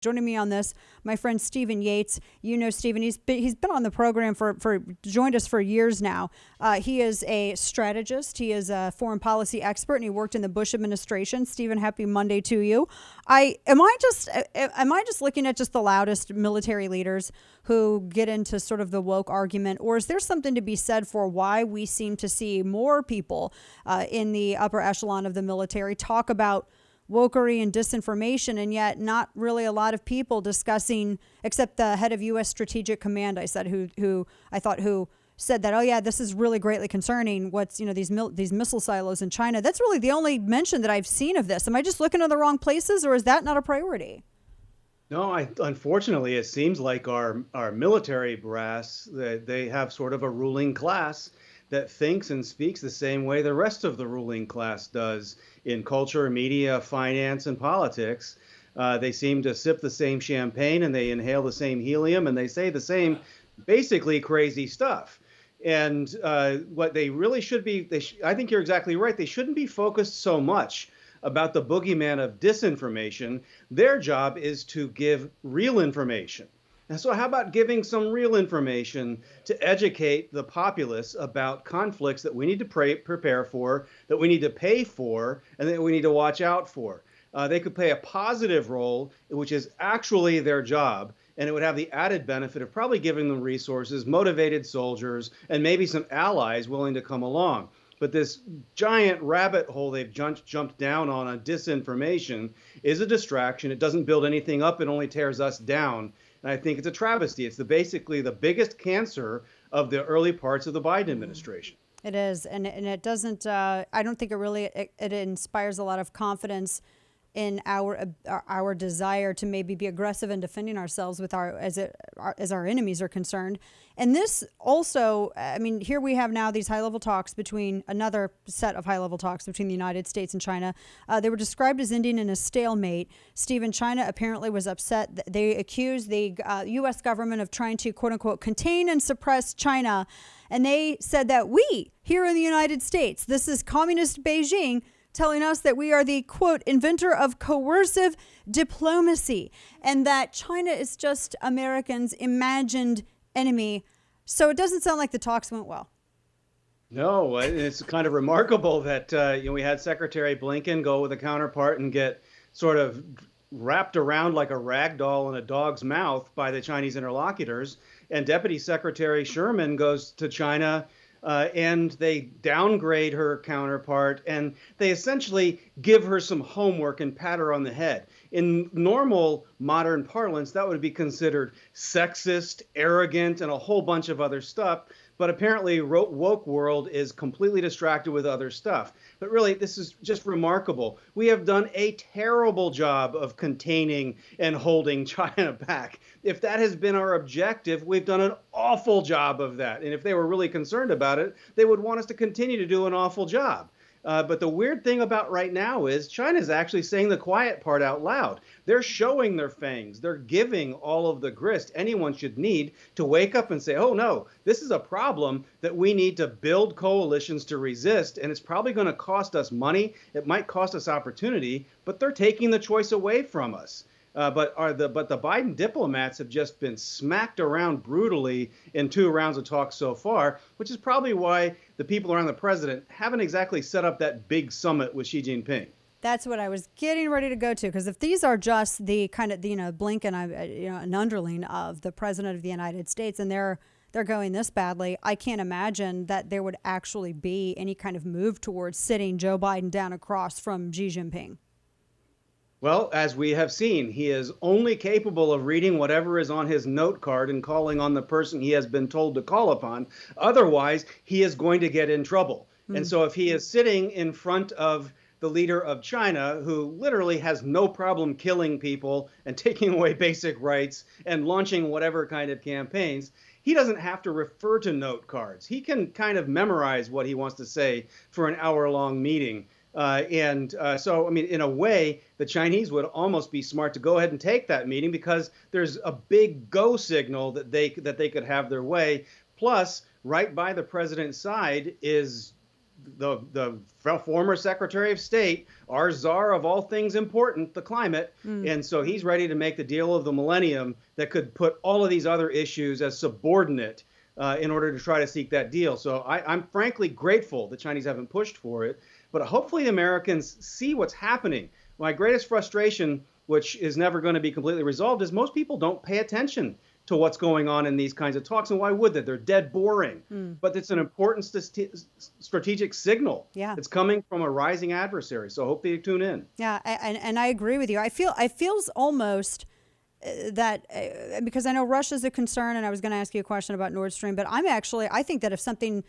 Joining me on this, my friend Stephen Yates. You know Stephen. He's been on the program for joined us for years now. He is a strategist. He is a foreign policy expert, and he worked in the Bush administration. Stephen, happy Monday to you. Am I just looking at just the loudest military leaders who get into sort of the woke argument, or is there something to be said for why we seem to see more people in the upper echelon of the military talk about wokery and disinformation, and yet not really a lot of people discussing, except the head of U.S. Strategic Command, I said, who said that, oh yeah, this is really greatly concerning. What's, these missile silos in China. That's really the only mention that I've seen of this. Am I just looking in the wrong places, or is that not a priority? No, unfortunately, it seems like our military brass, they have sort of a ruling class that thinks and speaks the same way the rest of the ruling class does in culture, media, finance, and politics. They seem to sip the same champagne, and they inhale the same helium, and they say the same basically crazy stuff. And what they really should be, I think you're exactly right, they shouldn't be focused so much about the boogeyman of disinformation. Their job is to give real information. And so how about giving some real information to educate the populace about conflicts that we need to prepare for, that we need to pay for, and that we need to watch out for? They could play a positive role, which is actually their job, and it would have the added benefit of probably giving them resources, motivated soldiers, and maybe some allies willing to come along. But this giant rabbit hole they've jumped down on disinformation is a distraction. It doesn't build anything up. It only tears us down. And I think it's a travesty. It's basically the biggest cancer of the early parts of the Biden administration. It is, and it doesn't. I don't think it inspires a lot of confidence in our desire to maybe be aggressive in defending ourselves with as our enemies are concerned. And this also, I mean, here we have now these high-level talks another set of high-level talks between the United States and China. They were described as ending in a stalemate. Stephen, China apparently was upset. They accused the U.S. government of trying to, quote unquote, contain and suppress China. And they said that we here in the United States, this is communist Beijing, telling us that we are the, quote, inventor of coercive diplomacy, and that China is just Americans' imagined enemy. So it doesn't sound like the talks went well. No, it's kind of remarkable that we had Secretary Blinken go with a counterpart and get sort of wrapped around like a rag doll in a dog's mouth by the Chinese interlocutors. And Deputy Secretary Sherman goes to China and they downgrade her counterpart, and they essentially give her some homework and pat her on the head. In normal modern parlance, that would be considered sexist, arrogant, and a whole bunch of other stuff. But apparently, woke world is completely distracted with other stuff. But really, this is just remarkable. We have done a terrible job of containing and holding China back. If that has been our objective, we've done an awful job of that. And if they were really concerned about it, they would want us to continue to do an awful job. But the weird thing about right now is China's actually saying the quiet part out loud. They're showing their fangs. They're giving all of the grist anyone should need to wake up and say, oh, no, this is a problem that we need to build coalitions to resist. And it's probably going to cost us money. It might cost us opportunity, but they're taking the choice away from us. But the Biden diplomats have just been smacked around brutally in 2 rounds of talks so far, which is probably why the people around the president haven't exactly set up that big summit with Xi Jinping. That's what I was getting ready to go to, because if these are just the kind of, Blinken, an underling of the president of the United States, and they're going this badly, I can't imagine that there would actually be any kind of move towards sitting Joe Biden down across from Xi Jinping. Well, as we have seen, he is only capable of reading whatever is on his note card and calling on the person he has been told to call upon. Otherwise, he is going to get in trouble. And so if he is sitting in front of the leader of China, who literally has no problem killing people and taking away basic rights and launching whatever kind of campaigns, he doesn't have to refer to note cards. He can kind of memorize what he wants to say for an hour-long meeting. So, I mean, in a way, the Chinese would almost be smart to go ahead and take that meeting, because there's a big go signal that they could have their way. Plus, right by the president's side is the former Secretary of State, our czar of all things important, the climate. And so he's ready to make the deal of the millennium that could put all of these other issues as subordinate in order to try to seek that deal. So I'm frankly grateful the Chinese haven't pushed for it, but hopefully the Americans see what's happening. My greatest frustration, which is never going to be completely resolved, is most people don't pay attention to what's going on in these kinds of talks. And why would they? They're dead boring. But it's an important strategigic signal. Yeah. It's coming from a rising adversary. So I hope they tune in. Yeah, and I agree with you. I feels almost that because I know Russia's a concern, and I was going to ask you a question about Nord Stream, but I think that if something,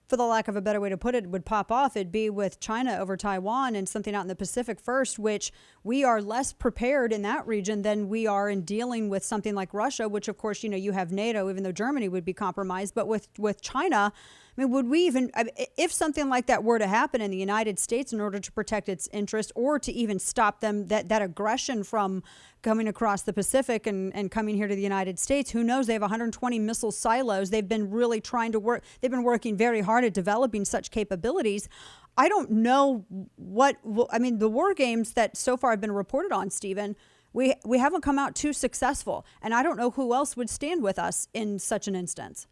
for the lack of a better way to put it, would pop off, it'd be with China over Taiwan and something out in the Pacific first, which we are less prepared in that region than we are in dealing with something like Russia, which of course, you have NATO, even though Germany would be compromised. But with China, I mean, would we even, if something like that were to happen in the United States in order to protect its interest or to even stop them, that aggression from coming across the Pacific and coming here to the United States, who knows? They have 120 missile silos. They've been really trying to work. They've been working very hard at developing such capabilities. I don't know the war games that so far have been reported on, Stephen, we haven't come out too successful. And I don't know who else would stand with us in such an instance.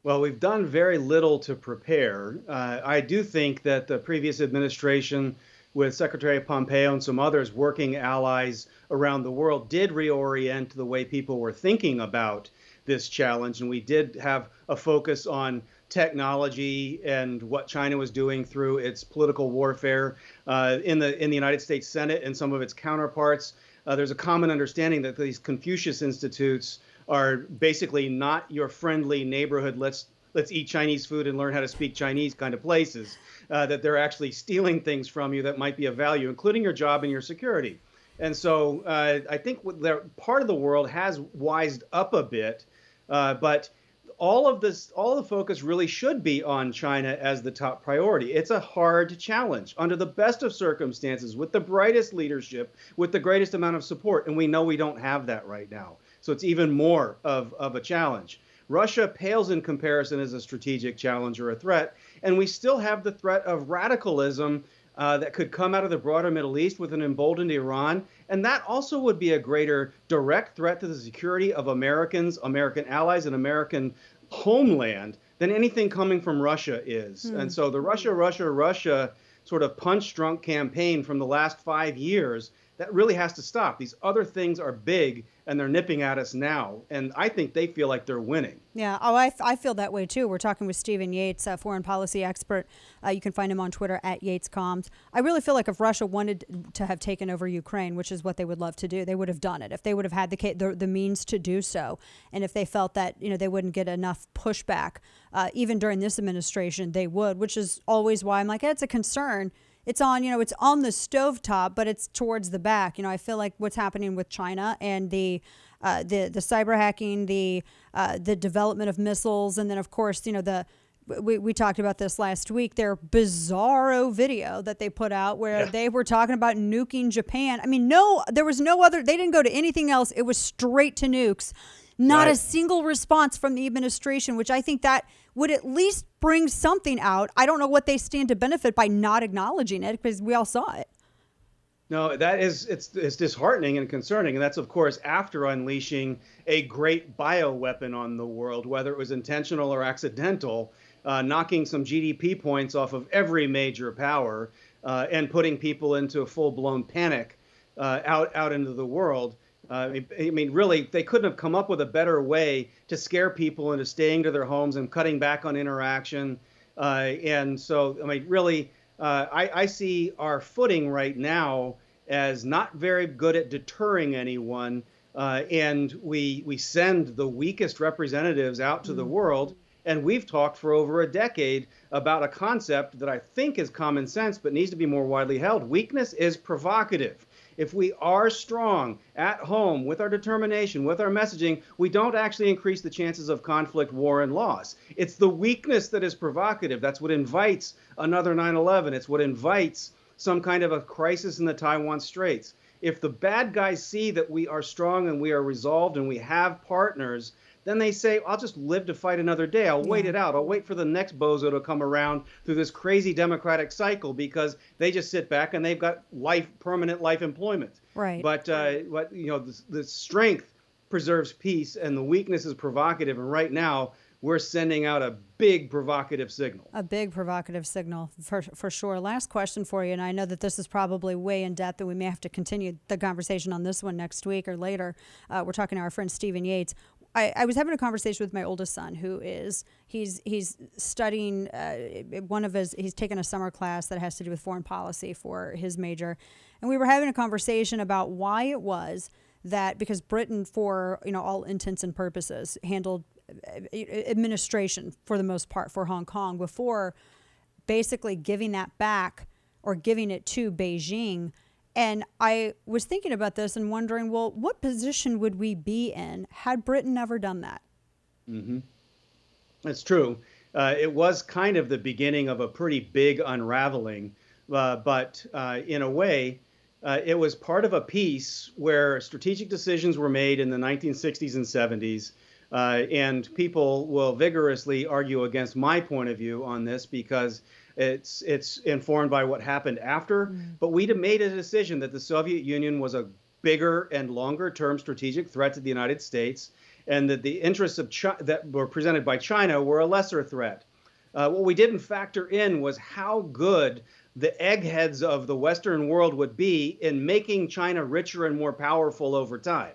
Well, we've done very little to prepare. I do think that the previous administration, with Secretary Pompeo and some others working allies around the world, did reorient the way people were thinking about this challenge. And we did have a focus on technology and what China was doing through its political warfare in the United States Senate and some of its counterparts. There's a common understanding that these Confucius Institutes are basically not your friendly neighborhood, let's eat Chinese food and learn how to speak Chinese kind of places, that they're actually stealing things from you that might be of value, including your job and your security. And so I think part of the world has wised up a bit, but all of the focus really should be on China as the top priority. It's a hard challenge under the best of circumstances, with the brightest leadership, with the greatest amount of support. And we know we don't have that right now. So it's even more of a challenge. Russia pales in comparison as a strategic challenge or a threat. And we still have the threat of radicalism that could come out of the broader Middle East with an emboldened Iran. And that also would be a greater direct threat to the security of Americans, American allies, and American homeland than anything coming from Russia is. And so the Russia sort of punch-drunk campaign from the last 5 years, that really has to stop. These other things are big, and they're nipping at us now. And I think they feel like they're winning. Yeah, I feel that way too. We're talking with Stephen Yates, a foreign policy expert. You can find him on Twitter at YatesComms. I really feel like if Russia wanted to have taken over Ukraine, which is what they would love to do, they would have done it. If they would have had the means to do so, and if they felt that they wouldn't get enough pushback, even during this administration, they would. Which is always why I'm like, it's a concern. It's on, it's on the stovetop, but it's towards the back. I feel like what's happening with China and the cyber hacking, the development of missiles, and then of course, we talked about this last week. Their bizarro video that they put out where they were talking about nuking Japan. I mean, there was no other. They didn't go to anything else. It was straight to nukes. Not a single response from the administration, which I think that would at least bring something out. I don't know what they stand to benefit by not acknowledging it, because we all saw it. No, it's disheartening and concerning. And that's, of course, after unleashing a great bioweapon on the world, whether it was intentional or accidental, knocking some GDP points off of every major power and putting people into a full-blown panic out into the world. I mean, really, they couldn't have come up with a better way to scare people into staying to their homes and cutting back on interaction. And so, I mean, really, I see our footing right now as not very good at deterring anyone. And we send the weakest representatives out to the world. And we've talked for over a decade about a concept that I think is common sense, but needs to be more widely held. Weakness is provocative. If we are strong at home with our determination, with our messaging, we don't actually increase the chances of conflict, war, and loss. It's the weakness that is provocative. That's what invites another 9/11. It's what invites some kind of a crisis in the Taiwan Straits. If the bad guys see that we are strong and we are resolved and we have partners, then they say, I'll just live to fight another day. I'll wait Yeah. it out. I'll wait for the next bozo to come around through this crazy democratic cycle, because they just sit back and they've got permanent life employment. Right. But the strength preserves peace, and the weakness is provocative. And right now, we're sending out a big provocative signal. A big provocative signal, for sure. Last question for you, and I know that this is probably way in depth, and we may have to continue the conversation on this one next week or later. We're talking to our friend Stephen Yates. I was having a conversation with my oldest son, he's studying he's taken a summer class that has to do with foreign policy for his major, and we were having a conversation about why it was that, because Britain, for all intents and purposes, handled administration for the most part for Hong Kong before basically giving that back or giving it to Beijing. And I was thinking about this and wondering, well, what position would we be in had Britain never done that? Mm-hmm. That's true. It was kind of the beginning of a pretty big unraveling, but in a way, it was part of a peace where strategic decisions were made in the 1960s and 70s. And people will vigorously argue against my point of view on this because it's informed by what happened after. But we made a decision that the Soviet Union was a bigger and longer term strategic threat to the United States, and that the interests of that were presented by China were a lesser threat. What we didn't factor in was how good the eggheads of the Western world would be in making China richer and more powerful over time.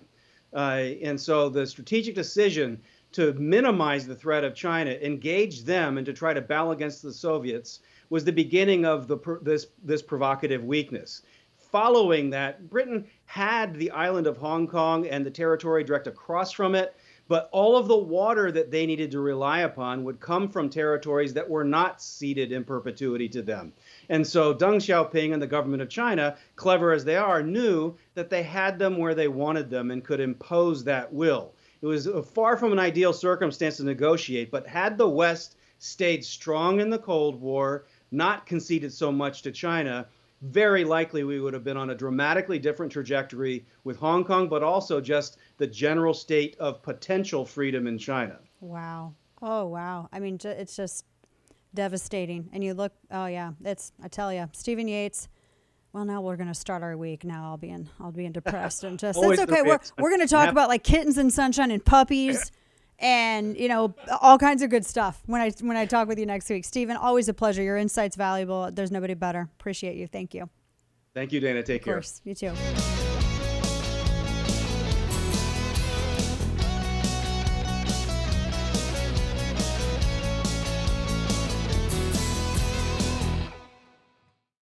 And so the strategic decision to minimize the threat of China, engage them, and to try to battle against the Soviets was the beginning of this provocative weakness. Following that, Britain had the island of Hong Kong and the territory direct across from it, but all of the water that they needed to rely upon would come from territories that were not ceded in perpetuity to them. And so Deng Xiaoping and the government of China, clever as they are, knew that they had them where they wanted them and could impose that will. It was far from an ideal circumstance to negotiate, but had the West stayed strong in the Cold War, not conceded so much to China, very likely we would have been on a dramatically different trajectory with Hong Kong, but also just the general state of potential freedom in China. Wow. Oh, wow. I mean, it's just devastating. And you look, oh yeah, I tell you, Stephen Yates. Well, now we're going to start our week. Now I'll be depressed and just, it's okay. We're going to talk about like kittens and sunshine and puppies and, all kinds of good stuff when I talk with you next week. Stephen, always a pleasure. Your insight's valuable. There's nobody better. Appreciate you. Thank you. Thank you, Dana. Take care. Of course. You too.